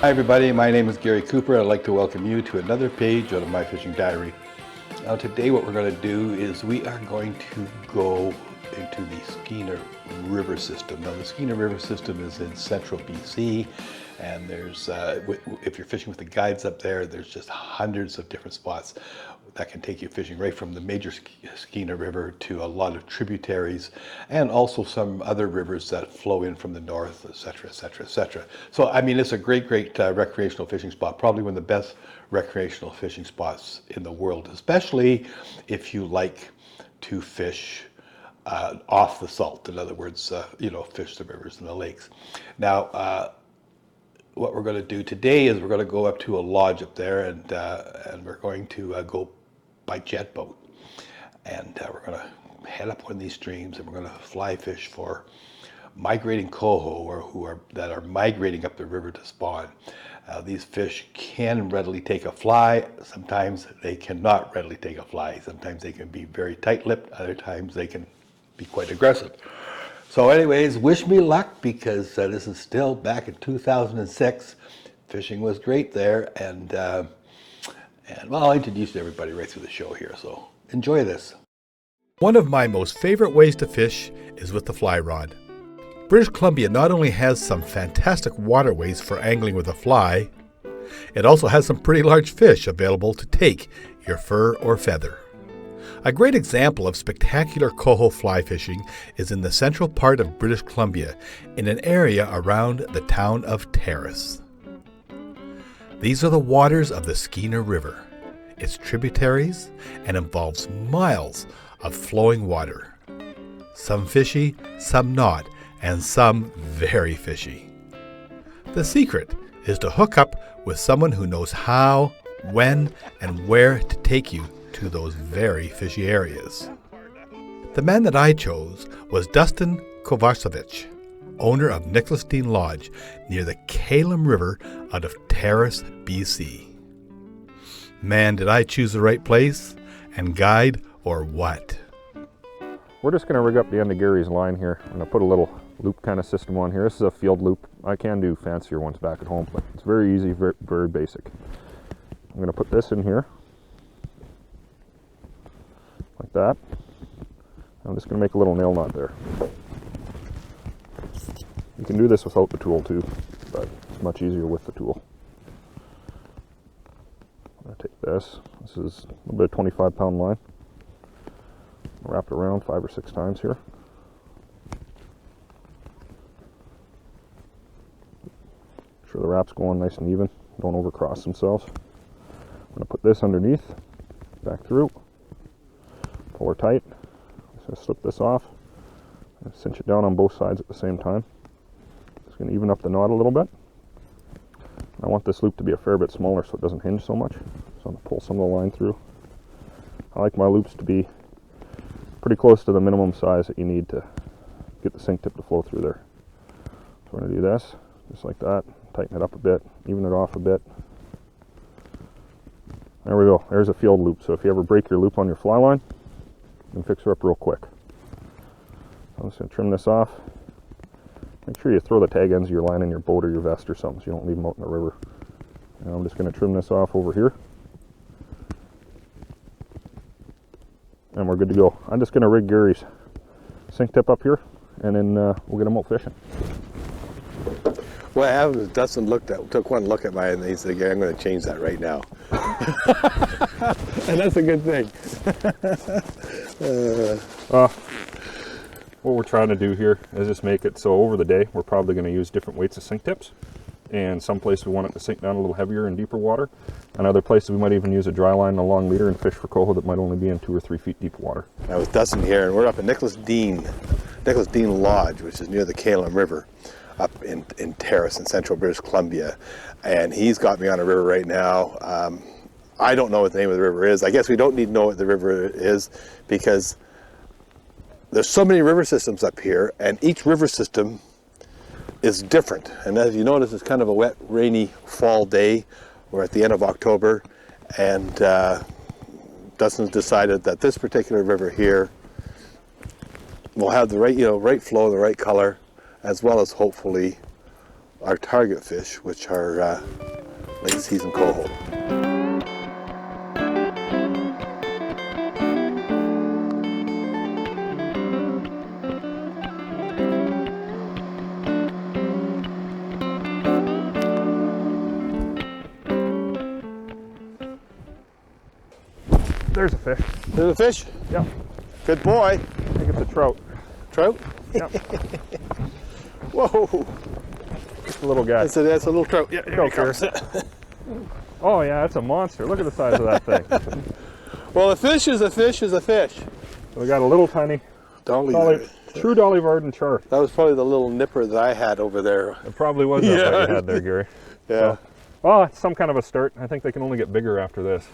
Hi everybody, my name is Gary Cooper. I'd like to welcome you to another page out of my fishing diary. Now today what we're going to do is we are going to go into the Skeena River system. Now the Skeena River system is in central BC, and there's, if you're fishing with the guides up there, there's just hundreds of different spots that can take you fishing right from the major Skeena River to a lot of tributaries, and also some other rivers that flow in from the north, etc., etc., etc. So I mean, it's a great recreational fishing spot, probably one of the best recreational fishing spots in the world, especially if you like to fish off the salt. In other words, fish the rivers and the lakes. Now, what we're going to do today is we're going to go up to a lodge up there, and we're going to go by jet boat, and we're going to head up one of these streams, and we're going to fly fish for migrating coho, that are migrating up the river to spawn. These fish can readily take a fly. Sometimes they cannot readily take a fly. Sometimes they can be very tight-lipped. Other times they can be quite aggressive. So anyways, wish me luck, because this is still back in 2006. Fishing was great there, and well, I'll introduce everybody right through the show here, so enjoy this. One of my most favorite ways to fish is with the fly rod. British Columbia not only has some fantastic waterways for angling with a fly, it also has some pretty large fish available to take your fur or feather. A great example of spectacular coho fly fishing is in the central part of British Columbia, in an area around the town of Terrace. These are the waters of the Skeena River, its tributaries, and involves miles of flowing water. Some fishy, some not, and some very fishy. The secret is to hook up with someone who knows how, when, and where to take you to those very fishy areas. The man that I chose was Dustin Kovacevic, owner of Nicholas Dean Lodge near the Kalem River out of Terrace, BC. Man, did I choose the right place and guide, or what? We're just going to rig up the end of Gary's line here. I'm going to put a little loop kind of system on here. This is a field loop. I can do fancier ones back at home, but it's very easy, very, very basic. I'm going to put this in here, like that. I'm just going to make a little nail knot there. You can do this without the tool too, but it's much easier with the tool. I'm going to take this. This is a little bit of 25-pound line. Wrap it around 5 or 6 times here. Make sure the wrap's going nice and even. Don't overcross themselves. I'm going to put this underneath, back through, pull her tight. I'm going to slip this off, and cinch it down on both sides at the same time. Just going to even up the knot a little bit. I want this loop to be a fair bit smaller so it doesn't hinge so much. So I'm going to pull some of the line through. I like my loops to be pretty close to the minimum size that you need to get the sink tip to flow through there. So we're going to do this, just like that, tighten it up a bit, even it off a bit. There we go, there's a field loop. So if you ever break your loop on your fly line, you can fix her up real quick. So I'm just going to trim this off. Make sure you throw the tag ends of your line in your boat or your vest or something so you don't leave them out in the river. And I'm just going to trim this off over here. And we're good to go. I'm just going to rig Gary's sink tip up here, and then we'll get him out fishing. What happened is Dustin took one look at mine, and he said, "Gary, I'm going to change that right now." And that's a good thing. What we're trying to do here is just make it so over the day we're probably going to use different weights of sink tips. And some places we want it to sink down a little heavier in deeper water. And other places we might even use a dry line and a long leader and fish for coho that might only be in 2 or 3 feet deep water. I was Dustin here, and we're up at Nicholas Dean Lodge, which is near the Kalem River, up in Terrace in central British Columbia. And he's got me on a river right now. I don't know what the name of the river is. I guess we don't need to know what the river is, because there's so many river systems up here, and each river system is different. And as you notice, it's kind of a wet, rainy fall day. We're at the end of October, and Dustin's decided that this particular river here will have the right flow, the right color, as well as hopefully our target fish, which are late season coho. There's a fish. There's a fish? Yep. Good boy. I think it's a trout. Trout? Yep. Whoa. Just a little guy. That's a little trout. Yeah, here he comes. Oh yeah, that's a monster. Look at the size of that thing. Well, a fish is a fish is a fish. We got a little tiny true Dolly Varden char. That was probably the little nipper that I had over there. It probably was that what you had there, Gary. Yeah. Well, it's some kind of a start. I think they can only get bigger after this.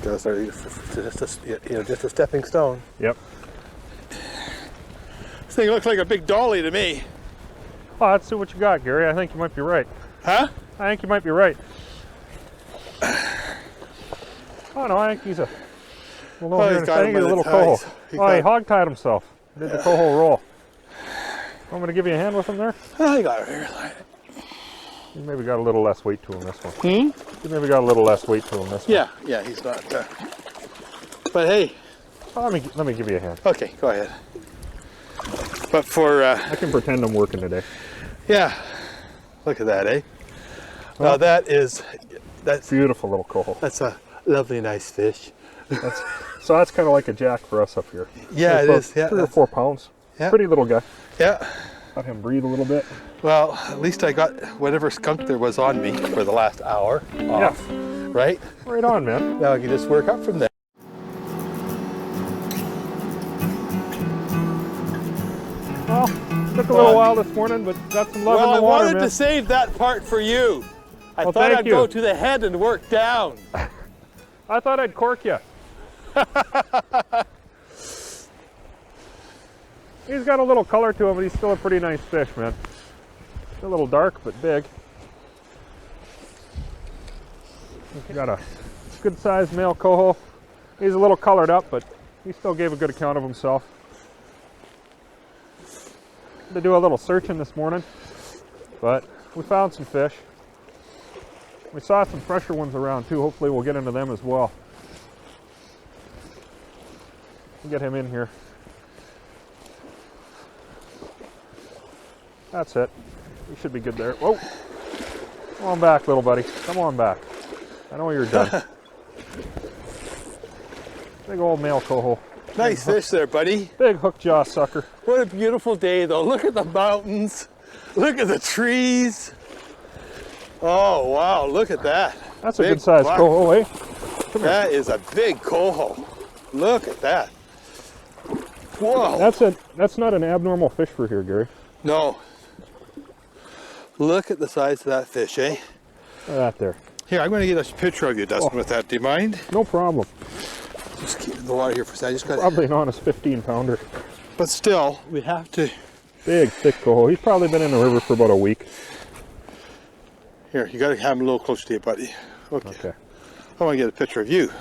Just a stepping stone. Yep. This thing looks like a big dolly to me. Oh, let's see what you got, Gary. I think you might be right. Huh? I think you might be right. Oh no, I think he's a little, Oh, he's got him by the little ties. coho. He He hog-tied himself. Did the coho roll. I'm going to give you a hand with him there. Oh, he got it here. You maybe got a little less weight to him this one. You maybe got a little less weight to him this one. Yeah, he's not. But hey. Oh, let me give you a hand. Okay, go ahead. But for I can pretend I'm working today. yeah, look at that, eh? Now that's Beautiful little coho. That's a lovely, nice fish. So that's kind of like a jack for us up here. Yeah, it is. Yeah, 3 or 4 pounds. Yeah. Pretty little guy. Yeah. Let him breathe a little bit. Well, at least I got whatever skunk there was on me for the last hour off. Yeah. Right? Right on, man. Now I can just work up from there. Well, took a little while this morning, but got some love in the water, I wanted man. to save that part for you. I thought thank I'd you. go to the head and work down. I thought I'd cork you. He's got a little color to him, but he's still a pretty nice fish, man. A little dark, but big. He's got a good-sized male coho. He's a little colored up, but he still gave a good account of himself. Had to do a little searching this morning, but we found some fish. We saw some fresher ones around too. Hopefully we'll get into them as well. We'll get him in here. That's it. He should be good there. Whoa! Come on back, little buddy. Come on back. I know you're done. Big old male coho. Nice fish there, buddy. Big hook jaw sucker. What a beautiful day, though. Look at the mountains. Look at the trees. Oh, wow. Look at that. That's a good sized coho, eh? That is a big coho. Look at that. Whoa. That's not an abnormal fish for here, Gary. No. Look at the size of that fish, eh? Look at that there. Here, I'm going to get a picture of you, Dustin, with that. Do you mind? No problem. Just keep the water here for a second. I just got Probably an honest 15-pounder. But still, we have to. Big, thick coho. He's probably been in the river for about a week. Here, you got to have him a little closer to you, buddy. Okay. I want to get a picture of you.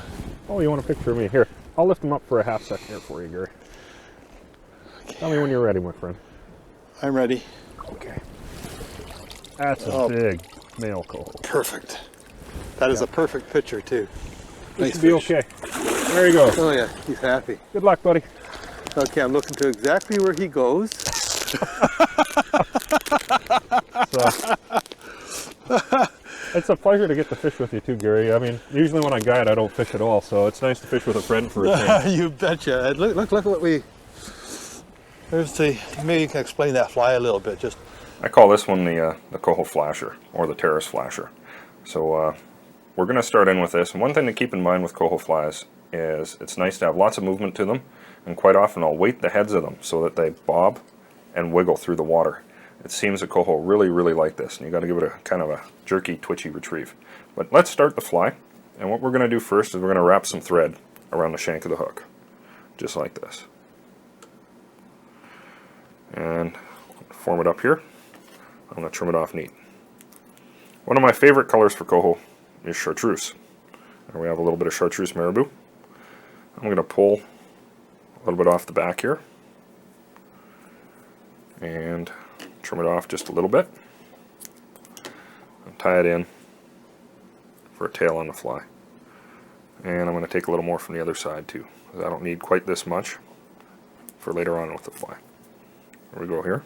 Oh, you want a picture of me? Here, I'll lift him up for a half second here for you, Gary. Okay. Tell me when you're ready, my friend. I'm ready. Okay. That's a big male coho. Perfect. That is a perfect picture, too. This should be okay. There you go. Oh, yeah. He's happy. Good luck, buddy. Okay, I'm looking to exactly where he goes. It's a pleasure to get to fish with you too, Gary. I mean, usually when I guide, I don't fish at all, so it's nice to fish with a friend for a change. You betcha. Look at what we... There's the... Maybe you can explain that fly a little bit. Just. I call this one the coho flasher, or the terrace flasher. So we're going to start in with this. And one thing to keep in mind with coho flies is it's nice to have lots of movement to them, and quite often I'll weight the heads of them so that they bob and wiggle through the water. It seems that coho really, really like this, and you got to give it a kind of a jerky, twitchy retrieve. But let's start the fly, and what we're going to do first is we're going to wrap some thread around the shank of the hook, just like this. And form it up here. I'm going to trim it off neat. One of my favorite colors for coho is chartreuse. And we have a little bit of chartreuse marabou. I'm going to pull a little bit off the back here and trim it off just a little bit. and tie it in for a tail on the fly. And I'm going to take a little more from the other side too, because I don't need quite this much for later on with the fly. There we go here.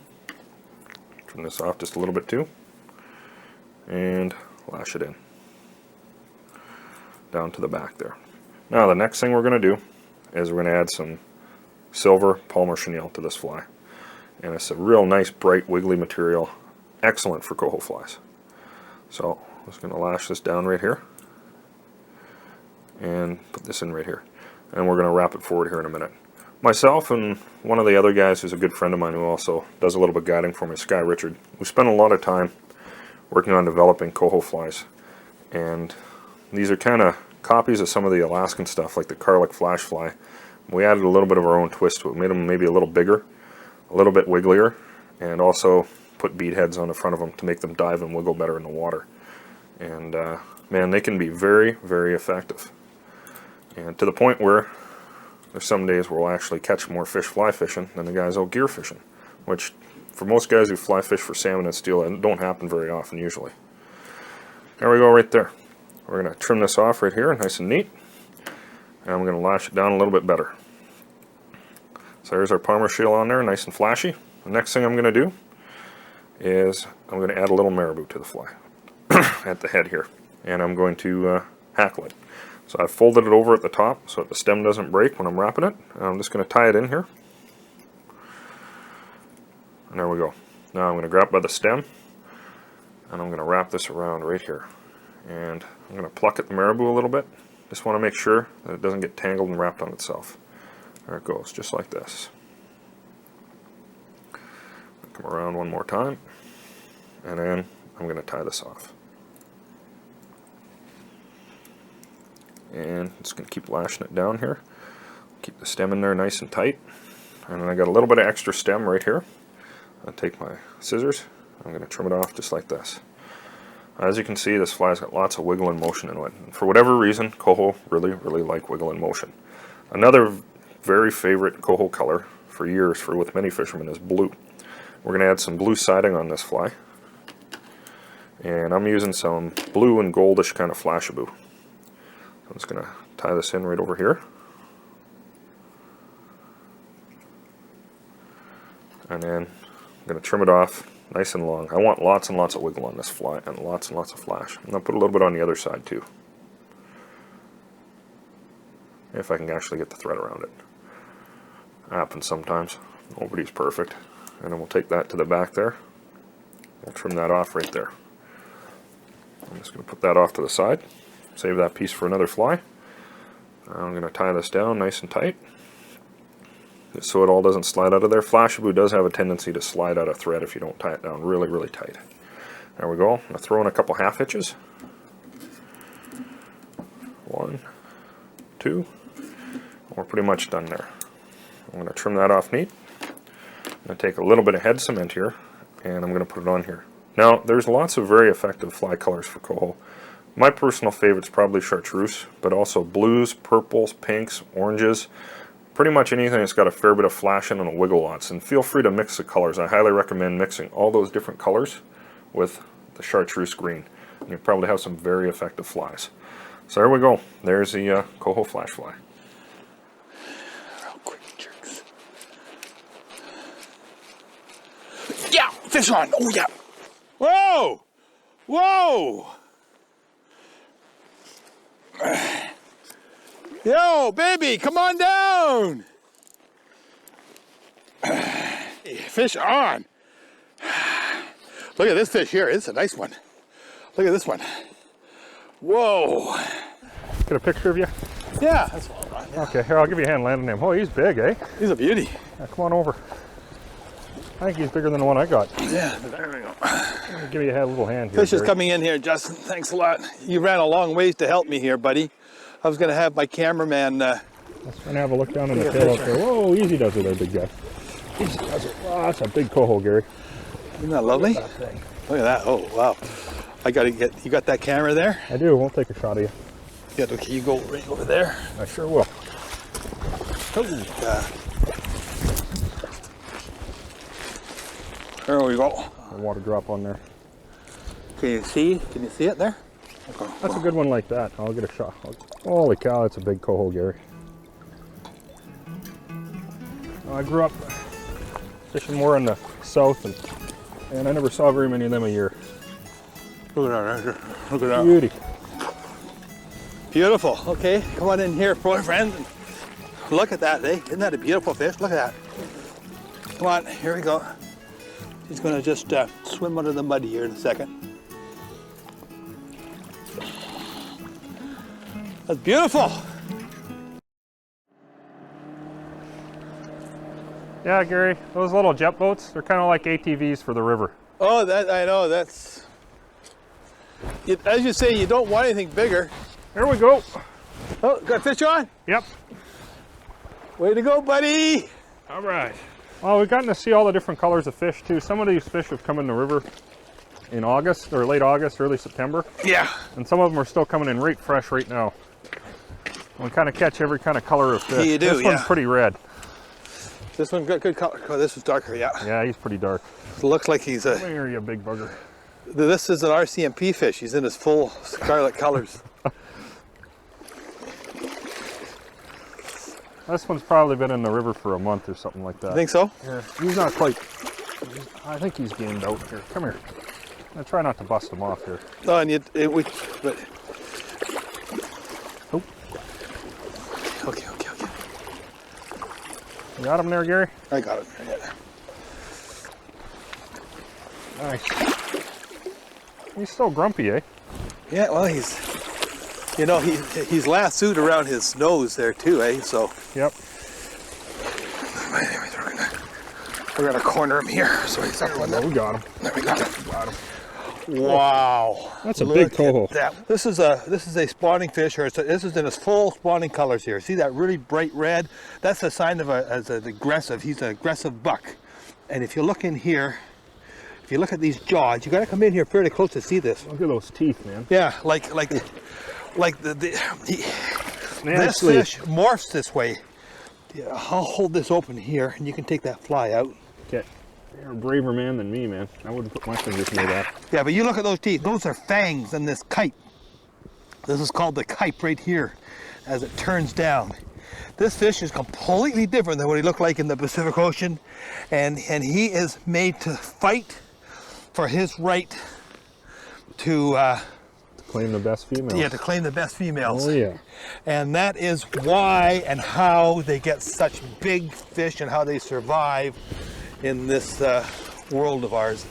Trim this off just a little bit too, and lash it in down to the back there. Now the next thing we're going to do is we're going to add some silver Palmer chenille to this fly. And it's a real nice bright wiggly material, excellent for coho flies. So I'm just going to lash this down right here and put this in right here. And we're going to wrap it forward here in a minute. Myself and one of the other guys who's a good friend of mine who also does a little bit guiding for me, Sky Richard, we spent a lot of time working on developing coho flies. And these are kind of copies of some of the Alaskan stuff, like the Karlik flash fly. We added a little bit of our own twist to it, made them maybe a little bigger, a little bit wigglier, and also put bead heads on the front of them to make them dive and wiggle better in the water. And man, they can be very, very effective. And to the point where there's some days where we'll actually catch more fish fly fishing than the guys out gear fishing, which for most guys who fly fish for salmon and steelhead don't happen very often usually. There we go right there. We're going to trim this off right here, nice and neat. And I'm going to lash it down a little bit better. So there's our Palmer chenille on there, nice and flashy. The next thing I'm going to do is I'm going to add a little marabou to the fly at the head here. And I'm going to hackle it. So I've folded it over at the top so that the stem doesn't break when I'm wrapping it. And I'm just going to tie it in here. And there we go. Now I'm going to grab by the stem and I'm going to wrap this around right here. And I'm going to pluck at the marabou a little bit. Just want to make sure that it doesn't get tangled and wrapped on itself. There it goes, just like this. Come around one more time, and then I'm going to tie this off. And just going to keep lashing it down here. Keep the stem in there nice and tight. And then I got a little bit of extra stem right here. I'll take my scissors. I'm going to trim it off just like this. As you can see, this fly's got lots of wiggle and motion in it. And for whatever reason, coho really, really like wiggle and motion. Another very favorite coho color for years with many fishermen is blue. We're going to add some blue siding on this fly. And I'm using some blue and goldish kind of flashabou. I'm just going to tie this in right over here. And then I'm going to trim it off nice and long. I want lots and lots of wiggle on this fly and lots of flash. I'm going to put a little bit on the other side too, if I can actually get the thread around it. Happens sometimes. Nobody's perfect. And then we'll take that to the back there. We'll trim that off right there. I'm just going to put that off to the side. Save that piece for another fly. I'm going to tie this down nice and tight, just so it all doesn't slide out of there. Flashabou does have a tendency to slide out of thread if you don't tie it down really, really tight. There we go. I'm going to throw in a couple half hitches. 1, 2. We're pretty much done there. I'm going to trim that off neat. I'm going to take a little bit of head cement here, and I'm going to put it on here. Now, there's lots of very effective fly colors for coho. My personal favorite is probably chartreuse, but also blues, purples, pinks, oranges. Pretty much anything that's got a fair bit of flashing and a wiggle lots. And feel free to mix the colors. I highly recommend mixing all those different colors with the chartreuse green. And you'll probably have some very effective flies. So there we go. There's the coho flash fly. Real quick jerks. Yeah, fish on. Oh yeah. Whoa! Whoa! Yo, baby, come on down. Fish on. Look at this fish here. It's a nice one. Look at this one. Whoa. Get a picture of you? Yeah, that's all right. Yeah. Okay, here, I'll give you a hand landing him. Oh, he's big, eh? He's a beauty. Yeah, come on over. I think he's bigger than the one I got. Yeah, there we go. Let me give you a little hand here. Fish is Gary. coming in here, Justin. Thanks a lot. You ran a long ways to help me here, buddy. I was going to have my cameraman... Let's try and have a look down in the tail up there. Whoa, easy does it there, big guy. Easy does it. Wow, that's a big coho, Gary. Isn't that lovely? Look at that thing. Look at that. Oh, wow. I got to get... You got that camera there? I do. We'll take a shot of you. Yeah, okay, you go right over there. I sure will. There we go. A water drop on there. Can you see it there? That's a good one like that. I'll get a shot. Holy cow, that's a big coho, Gary. I grew up fishing more in the south, and I never saw very many of them a year. Look at that right here. Look at that. Beauty. Beautiful. Okay, come on in here, boyfriend. Look at that, eh? Isn't that a beautiful fish? Look at that. Come on, here we go. He's going to just swim under the mud here in a second. That's beautiful. Yeah, Gary, those little jet boats, they're kind of like ATVs for the river. Oh, that I know. That's, as you say, you don't want anything bigger. Here we go. Oh, got fish on? Yep. Way to go, buddy. All right. Well, we've gotten to see all the different colors of fish too. Some of these fish have come in the river in August, or late August, early September. Yeah. And some of them are still coming in right fresh right now. We kind of catch every kind of color of fish. Yeah, you do, this one's pretty red. This one got good color. Oh, this is darker, yeah. Yeah, he's pretty dark. Looks like he's a... Come here, you big bugger. This is an RCMP fish. He's in his full scarlet colors. This one's probably been in the river for a month or something like that. You think so? Yeah, he's not quite. I think he's gained out here. Come here. I try not to bust him off here. No, and but... Oh. Okay. You got him there, Gary? I got it. Yeah. Nice. He's still grumpy, eh? Yeah, well, he's... You know, he's lassoed around his nose there too, eh? So... Yep. Anyways, we're gonna corner him here. So he's up on that. We got him. There we got him. Got him. Wow. That's a big coho. This is a spawning fish, or this is in his full spawning colors here. See that really bright red? That's a sign of an aggressive. He's an aggressive buck. And if you look in here, if you look at these jaws, you got to come in here fairly close to see this. Look at those teeth, man. Yeah, like this fish morphs this way. Yeah, I'll hold this open here, and you can take that fly out. Okay. You're a braver man than me, man. I wouldn't put my fingers near that. Yeah, but you look at those teeth. Those are fangs in this kite. This is called the kite right here as it turns down. This fish is completely different than what he looked like in the Pacific Ocean, and he is made to fight for his right to claim the best females. Yeah, to claim the best females. Oh yeah. And that is why and how they get such big fish and how they survive in this world of ours.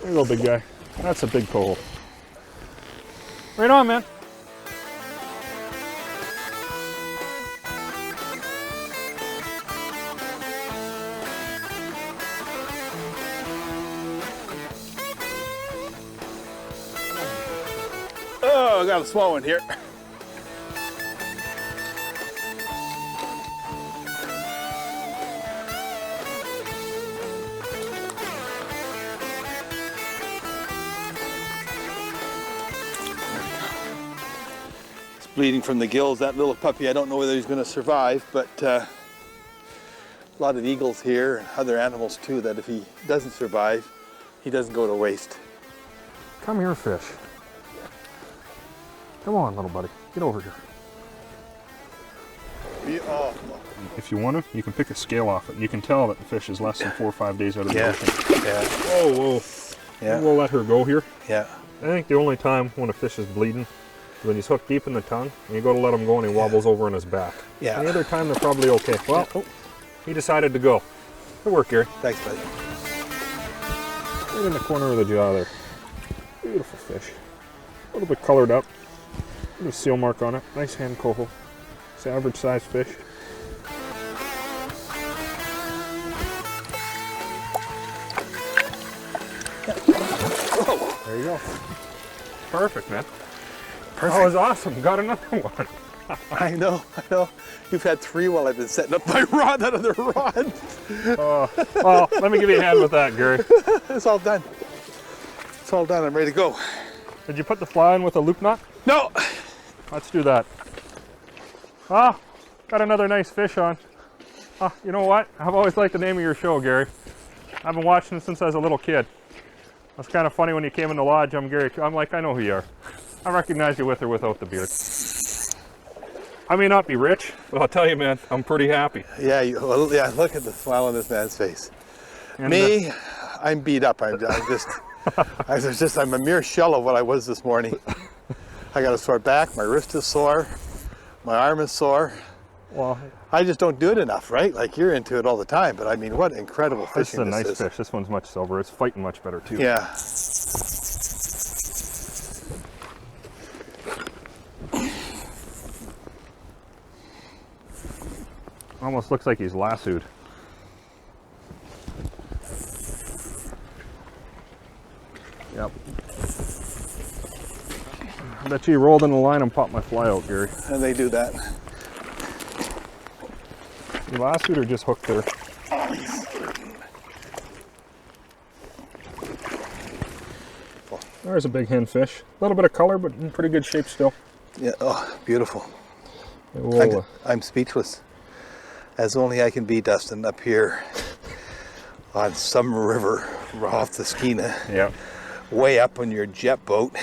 There you go, big guy. That's a big coho. Right on, man. Oh, I got a small one here. It's bleeding from the gills. That little puppy, I don't know whether he's going to survive, but a lot of eagles here and other animals too, that if he doesn't survive, he doesn't go to waste. Come here, fish. Come on, little buddy. Get over here. Oh. If you want to, you can pick a scale off it. You can tell that the fish is less than 4 or 5 days out of the ocean. Yeah. Whoa. Yeah. We'll let her go here. Yeah. I think the only time when a fish is bleeding is when he's hooked deep in the tongue and you go to let him go and he wobbles over on his back. Yeah. Any other time they're probably okay. Well, he decided to go. Good work, Gary. Thanks, buddy. Right in the corner of the jaw there. Beautiful fish. A little bit colored up. A seal mark on it. Nice hand coho. It's an average size fish. Oh. There you go. Perfect, man. Perfect. That was awesome. Got another one. I know. You've had 3 while I've been setting up my rod out of the rod. Well, let me give you a hand with that, Gary. It's all done. It's all done. I'm ready to go. Did you put the fly in with a loop knot? No. Let's do that. Ah, got another nice fish on. Ah, you know what? I've always liked the name of your show, Gary. I've been watching it since I was a little kid. That's kind of funny when you came in the lodge. I'm Gary. I'm like, I know who you are. I recognize you with or without the beard. I may not be rich, but I'll tell you, man, I'm pretty happy. Yeah, yeah. Look at the smile on this man's face. And, Me, I'm beat up. I'm a mere shell of what I was this morning. I got a sore back. My wrist is sore. My arm is sore. well, I just don't do it enough, right? Like you're into it all the time. But I mean, what incredible fishing this is a nice is. fish. This one's much silver. It's fighting much better too. Yeah. Almost looks like he's lassoed. Yep. I bet you he rolled in the line and popped my fly out, Gary. And they do that. You lassoed or just hooked there? There's a big hen fish. A little bit of color, but in pretty good shape still. Yeah. Oh, beautiful. We'll, I'm speechless. As only I can be, Dustin, up here on some river off the Skeena, yeah, way up on your jet boat.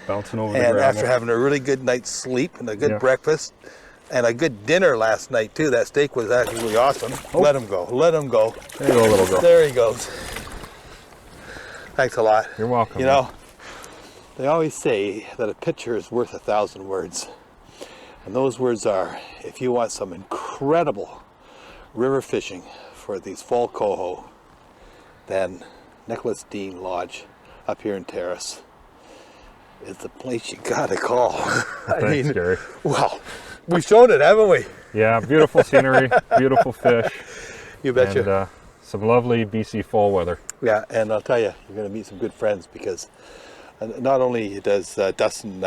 bouncing over the And gravel. after having a really good night's sleep and a good Yeah. breakfast and a good dinner last night too, that steak was actually really awesome. Oh. Let him go. Let him go. There you go, little girl. There he goes. Thanks a lot. You're welcome. You know, they always say that a picture is worth 1,000 words. And those words are, if you want some incredible river fishing for these fall coho, then Nicholas Dean Lodge up here in Terrace is the place you gotta call. Thanks, Gary. Well, we've shown it, haven't we? Yeah, beautiful scenery, beautiful fish, You betcha. and some lovely BC fall weather. Yeah, and I'll tell you, you're going to meet some good friends because not only does Dustin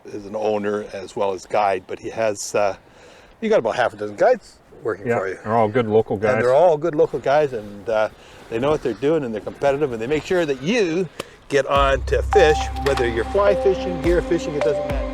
is an owner as well as guide, but he has you got about half a dozen guides working Yeah, for you. they're all good local guys. And they're all good local guys, and they know what they're doing, and they're competitive, and they make sure that you get on to fish, whether you're fly fishing, gear fishing, it doesn't matter.